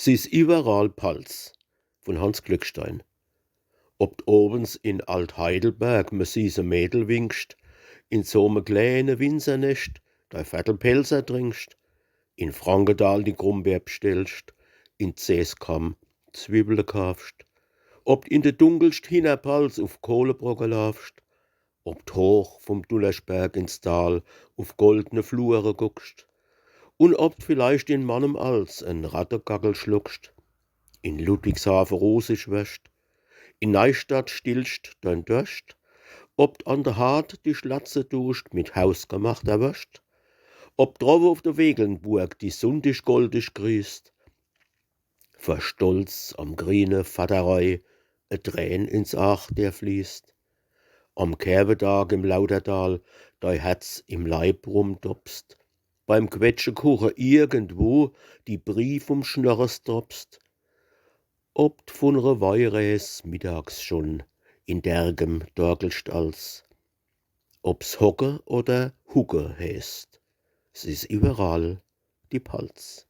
Sie ist überall Palz von Hans Glückstein. Ob obens in Alt-Heidelberg me siese Mädel winkst, in so me kleine Winzernest dei Vettelpelzer trinkst, in Frankenthal die Grumbeer bestellst, in Zeeskam Zwiebele kaufst, ob in de dunkelst Hinnerpals auf Kohlebrocke laufst, ob hoch vom Dullersberg ins Tal auf goldne Flure guckst, und ob vielleicht in mannem Als en Rattegagel schluckst, in Ludwigshafen Rosisch wäscht, in Neustadt stillst dein Durst, ob an der Hart die Schlatze duscht mit hausgemachter Wurst, ob drauf auf der Wegelnburg die Sundisch goldisch grüßt, vor Stolz am grüne Vaterei e Trän ins Ach der fließt, am Kerbetag im Lautertal dei Herz im Leib rumdopst, beim Quetschekuchen irgendwo die Brief um Schnörres dropst, ob d von rer Weiräs mittags schon in dergem dorgelst als, ob's Hocke oder Hucke heißt, s is überall die Palz.